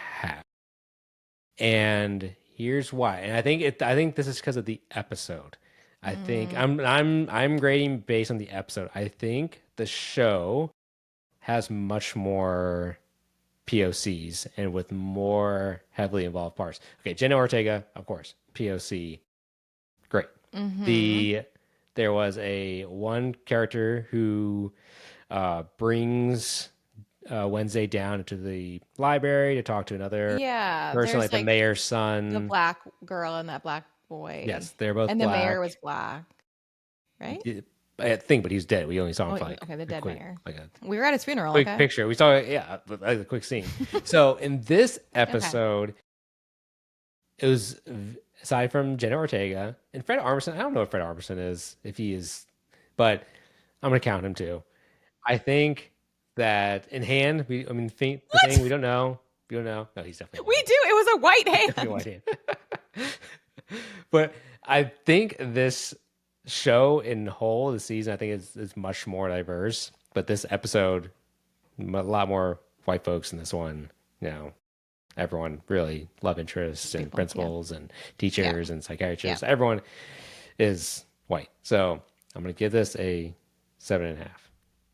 And here's why. And I think this is because of the episode. I think Mm. I'm grading based on the episode. I think the show has much more POCs and with more heavily involved parts. Okay, Jenna Ortega, of course, POC, great. Mm-hmm. There was a one character who brings Wednesday down to the library to talk to another Yeah, person, there's like the like mayor's the son. black girl and that black boy. Yes, they're both And the mayor was black. black, right? I think, but he's dead. We only saw him Oh, for like okay, the a dead mayor. like a We were at his funeral, quick okay? picture. We saw, yeah, like a quick scene. So in this Okay. episode, it was aside from Jenna Ortega and Fred Armisen. I don't know if Fred Armisen is, if he is, but I'm gonna count him too. I think that in hand, the thing What? we don't know. We don't know. No, he's definitely We white. do. It was a white Definitely hand. white hand. But I think this show in whole, the season, I think is much more diverse. But this episode, a lot more white folks in this one. You know, everyone really love interests and People, yeah. principals and Yeah. teachers and Yeah. psychiatrists. Everyone is white. So I'm gonna give this a 7.5,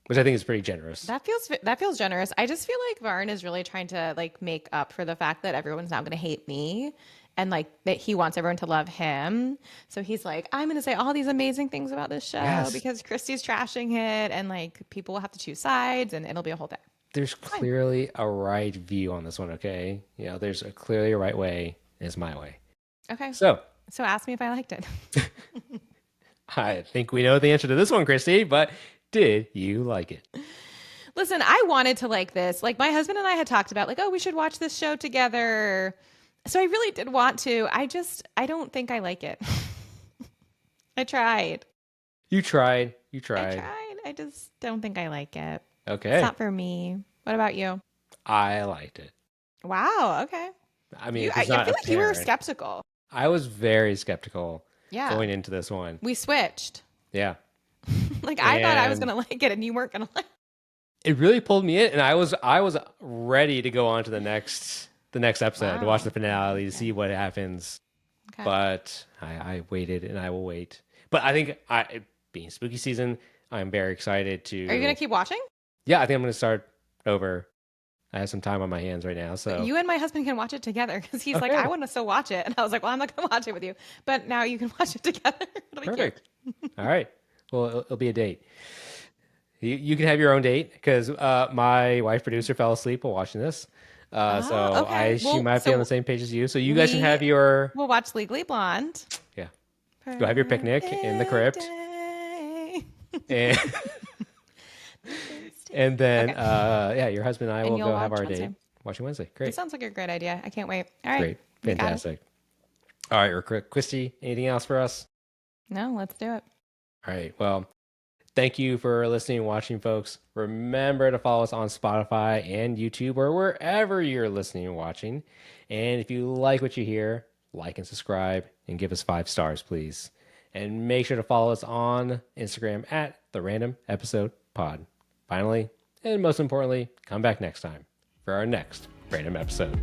which I think is pretty generous. That feels generous. I just feel like Varn is really trying to like make up for the fact that everyone's now going to hate me and like that he wants everyone to love him. So he's like, I'm going to say all these amazing things about this show Yes. because Christie's trashing it and like people will have to choose sides and it'll be a whole thing. There's clearly a right view on this one, okay? You know, there's clearly a right way, and it's my way. Okay. So So ask me if I liked it. I think we know the answer to this one, Christy, but did you like it? Listen, I wanted to like this. Like my husband and I had talked about like, oh, we should watch this show together. So I really did want to. I don't think I like it. I tried. You tried. You I tried. tried. I just don't think I like it. It's Okay. not for me. What about you? I liked it. Wow. Okay. I mean, You, if I it's feel not like you were apparent, skeptical. I was very skeptical Yeah. going into this one. We switched. Yeah. Like I thought I was And gonna like it, and you weren't gonna like. it really pulled me in, and I was ready to go on to the next episode to watch the Wow. finale to Okay. see what happens. Okay. But I waited, and I will wait. But I think being spooky season, I'm very excited Are you gonna to. keep watching? Yeah, I think I'm going to start over. I have some time on my hands right now, so You and my husband can watch it together because he's like, I okay, want to still watch it, and I was like, well, I'm not gonna watch it with you, but now you can watch it together. It'll be cute. perfect. All right, well, it'll be a date. You can have your own date because my wife producer fell asleep while watching this. Oh, So okay. she Well, might be on the so same page as you. So you guys can we have your will watch Legally Blonde. yeah. Go have your picnic in the Perfect crypt, day. and Wednesday. and then Okay. yeah, your husband and I And will you'll go have watch our Wednesday. date watching Wednesday. That Great, sounds like a great idea. I can't wait. All right. great, We got it. fantastic. All right, Christy, anything else for us? No, let's do it. All right, well. Thank you for listening and watching, folks. Remember to follow us on Spotify and YouTube or wherever you're listening and watching. And if you like what you hear, like and subscribe and give us 5 stars, please. And make sure to follow us on Instagram at the Random Episode Pod. Finally, and most importantly, come back next time for our next random episode.